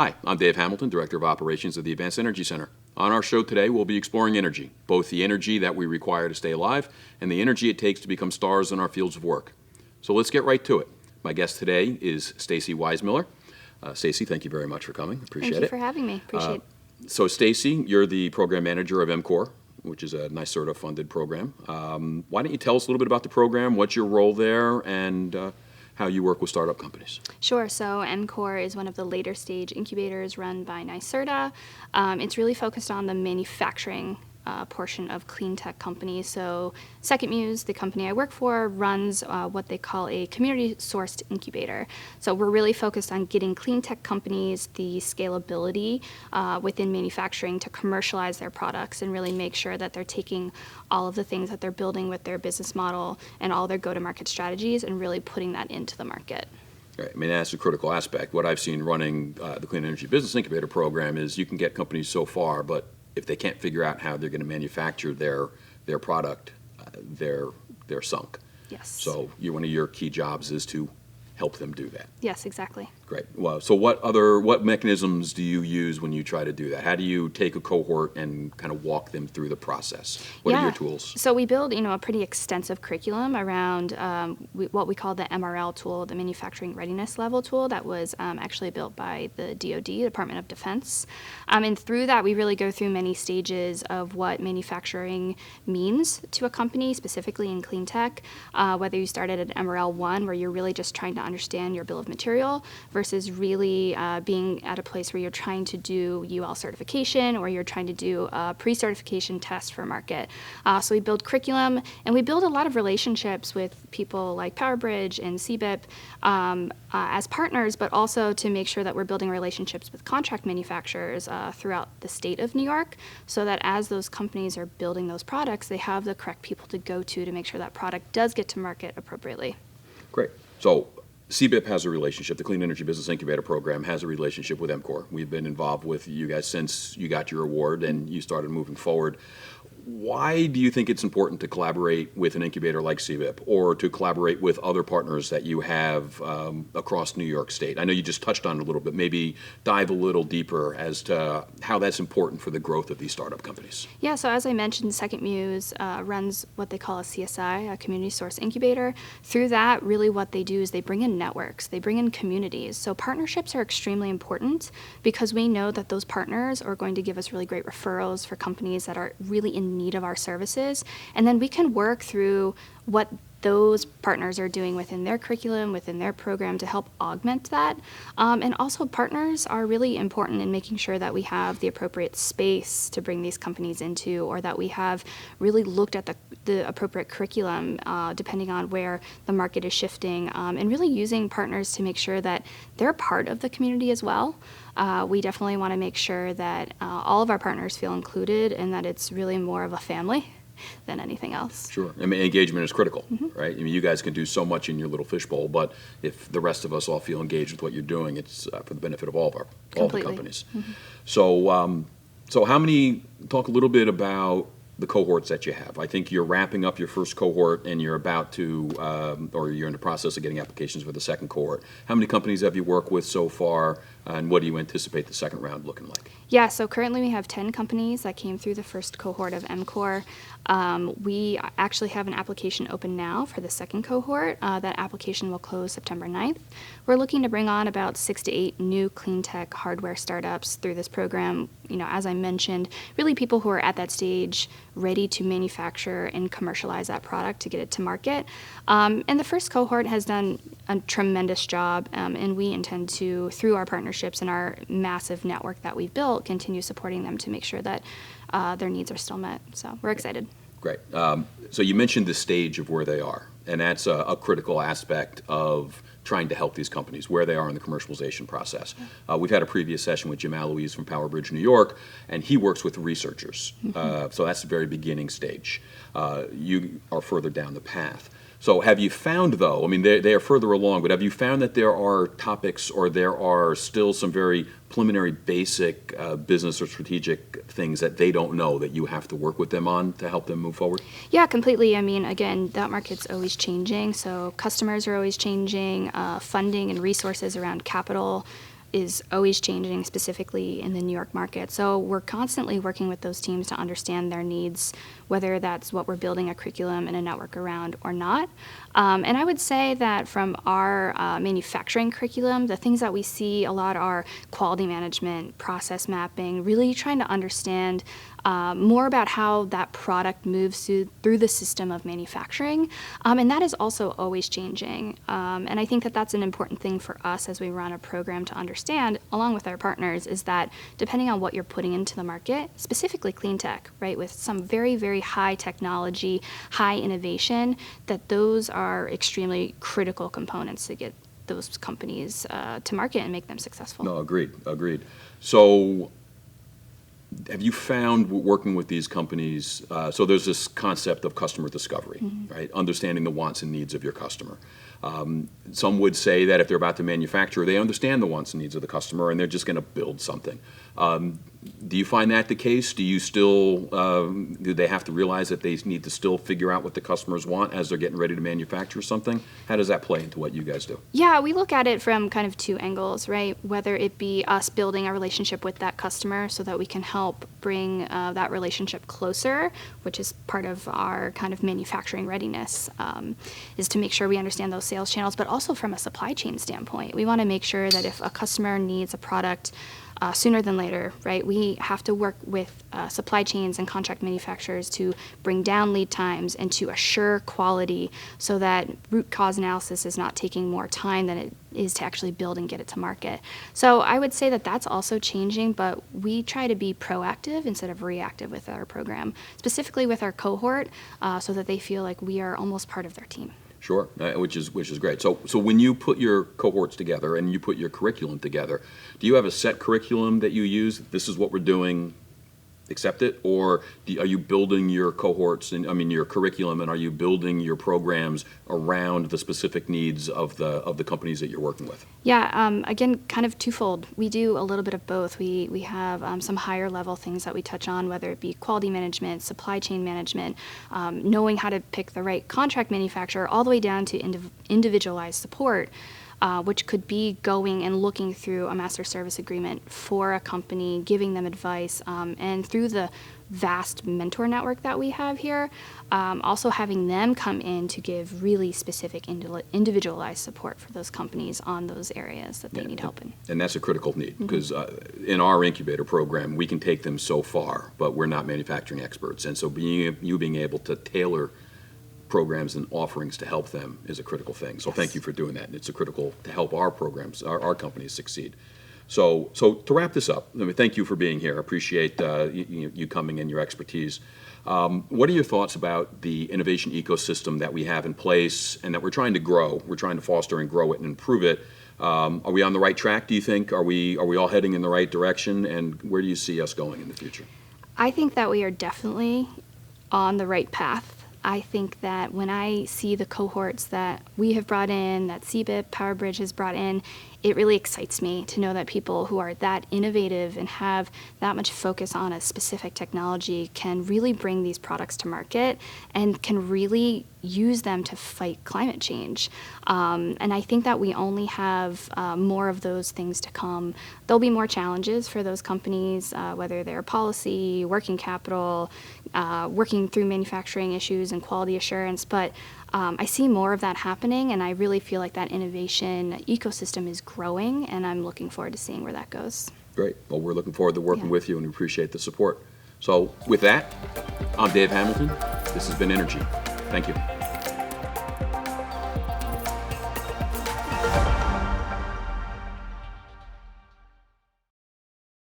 Hi, I'm Dave Hamilton, Director of Operations at the Advanced Energy Center. On our show today, we'll be exploring energy, both the energy that we require to stay alive and the energy it takes to become stars in our fields of work. So let's get right to it. My guest today is Stacey Weismiller. Stacey, thank you very much for coming. Appreciate it. Thank you for having me. Appreciate it. So Stacey, you're the program manager of MCOR, which is a NYSERDA funded program. Why don't you tell us a little bit about the program, what's your role there, and how you work with startup companies? Sure. So MCOR is one of the later stage incubators run by NYSERDA. It's really focused on the manufacturing portion of clean tech companies. So Second Muse, the company I work for, runs what they call a community-sourced incubator. So we're really focused on getting clean tech companies the scalability within manufacturing to commercialize their products and really make sure that they're taking all of the things that they're building with their business model and all their go-to-market strategies and really putting that into the market. Right. I mean, that's a critical aspect. What I've seen running the Clean Energy Business Incubator program is you can get companies so far, but if they can't figure out how they're going to manufacture their product, they're sunk. Yes. So one of your key jobs is to help them do that. Yes, exactly. Great. Well, so what mechanisms do you use when you try to do that? How do you take a cohort and kind of walk them through the process? What are your tools? So we build, a pretty extensive curriculum around what we call the MRL tool, the Manufacturing Readiness Level tool, that was actually built by the DoD, Department of Defense. And through that, we really go through many stages of what manufacturing means to a company, specifically in clean tech, whether you started at MRL 1, where you're really just trying to understand your bill of material, versus really being at a place where you're trying to do UL certification or you're trying to do a pre-certification test for market. So we build curriculum and we build a lot of relationships with people like PowerBridge and CBIP as partners, but also to make sure that we're building relationships with contract manufacturers throughout the state of New York, so that as those companies are building those products, they have the correct people to go to make sure that product does get to market appropriately. Great. So CBIP has a relationship. The Clean Energy Business Incubator Program has a relationship with MCOR. We've been involved with you guys since you got your award and you started moving forward. Why do you think it's important to collaborate with an incubator like CBIP or to collaborate with other partners that you have across New York State? I know you just touched on it a little bit. Maybe dive a little deeper as to how that's important for the growth of these startup companies. Yeah, so as I mentioned, Second Muse runs what they call a CSI, a community source incubator. Through that, really what they do is they bring in networks, they bring in communities. So partnerships are extremely important because we know that those partners are going to give us really great referrals for companies that are really in need of our services, and then we can work through what those partners are doing within their curriculum, within their program to help augment that. And also partners are really important in making sure that we have the appropriate space to bring these companies into, or that we have really looked at the appropriate curriculum depending on where the market is shifting, and really using partners to make sure that they're part of the community as well. We definitely want to make sure that all of our partners feel included and that it's really more of a family than anything else. Sure. I mean, engagement is critical, right? I mean, you guys can do so much in your little fishbowl, but if the rest of us all feel engaged with what you're doing, it's for the benefit of all the companies. So, talk a little bit about the cohorts that you have. I think you're wrapping up your first cohort and you're about to, or you're in the process of getting applications for the second cohort. How many companies have you worked with so far, and what do you anticipate the second round looking like? Yeah, so currently we have 10 companies that came through the first cohort of MCOR. We actually have an application open now for the second cohort. That application will close September 9th. We're looking to bring on about 6 to 8 new clean tech hardware startups through this program. As I mentioned, really people who are at that stage ready to manufacture and commercialize that product to get it to market. And the first cohort has done a tremendous job, and we intend to, through our partnerships and our massive network that we've built, continue supporting them to make sure that their needs are still met. So we're excited. Great. So you mentioned the stage of where they are, and that's a critical aspect of trying to help these companies, where they are in the commercialization process. We've had a previous session with Jim Aloise from PowerBridge New York, and he works with researchers. So that's the very beginning stage. You are further down the path. So have you found, though, I mean, they are further along, but have you found that there are topics or there are still some very preliminary basic business or strategic things that they don't know that you have to work with them on to help them move forward? Yeah, completely. I mean, again, that market's always changing, so customers are always changing, funding and resources around capital is always changing, specifically in the New York market. So we're constantly working with those teams to understand their needs, whether that's what we're building a curriculum and a network around or not. And I would say that from our manufacturing curriculum, the things that we see a lot are quality management, process mapping, really trying to understand more about how that product moves through the system of manufacturing. And that is also always changing. And I think that that's an important thing for us as we run a program to understand, along with our partners, is that depending on what you're putting into the market, specifically clean tech, right, with some very, very high technology, high innovation, that those are extremely critical components to get those companies to market and make them successful. No, agreed. So have you found working with these companies, so there's this concept of customer discovery, right? Understanding the wants and needs of your customer. Some would say that if they're about to manufacture, they understand the wants and needs of the customer and they're just going to build something. Do you find that the case? Do you still, do they have to realize that they need to still figure out what the customers want as they're getting ready to manufacture something? How does that play into what you guys do? Yeah, we look at it from kind of two angles, right? Whether it be us building a relationship with that customer so that we can help bring that relationship closer, which is part of our kind of manufacturing readiness, is to make sure we understand those sales channels, but also from a supply chain standpoint. We want to make sure that if a customer needs a product sooner than later, right? We have to work with supply chains and contract manufacturers to bring down lead times and to assure quality so that root cause analysis is not taking more time than it is to actually build and get it to market. So I would say that that's also changing, but we try to be proactive instead of reactive with our program, specifically with our cohort, so that they feel like we are almost part of their team. Sure, which is great. So when you put your cohorts together and you put your curriculum together, do you have a set curriculum that you use? This is what we're doing, accept it? Or are you building your cohorts, your curriculum, and are you building your programs around the specific needs of the companies that you're working with? Yeah, again, kind of twofold. We do a little bit of both. We have some higher level things that we touch on, whether it be quality management, supply chain management, knowing how to pick the right contract manufacturer, all the way down to individualized support, which could be going and looking through a master service agreement for a company, giving them advice, and through the vast mentor network that we have here, also having them come in to give really specific individualized support for those companies on those areas that they need help in. And that's a critical need because in our incubator program, we can take them so far, but we're not manufacturing experts. And so being able to tailor programs and offerings to help them is a critical thing. So thank you for doing that. And it's critical to help our programs, our companies succeed. So to wrap this up, thank you for being here. I appreciate you coming and your expertise. What are your thoughts about the innovation ecosystem that we have in place and that we're trying to grow? We're trying to foster and grow it and improve it. Are we on the right track, do you think? Are we all heading in the right direction? And where do you see us going in the future? I think that we are definitely on the right path. I think that when I see the cohorts that we have brought in, that CBIP, PowerBridge has brought in, it really excites me to know that people who are that innovative and have that much focus on a specific technology can really bring these products to market and can really use them to fight climate change. And I think that we only have more of those things to come. There'll be more challenges for those companies, whether they're policy, working capital, working through manufacturing issues and quality assurance, but I see more of that happening, and I really feel like that innovation ecosystem is growing, and I'm looking forward to seeing where that goes. Great. Well, we're looking forward to working with you, and we appreciate the support. So with that, I'm Dave Hamilton. This has been Energy. Thank you.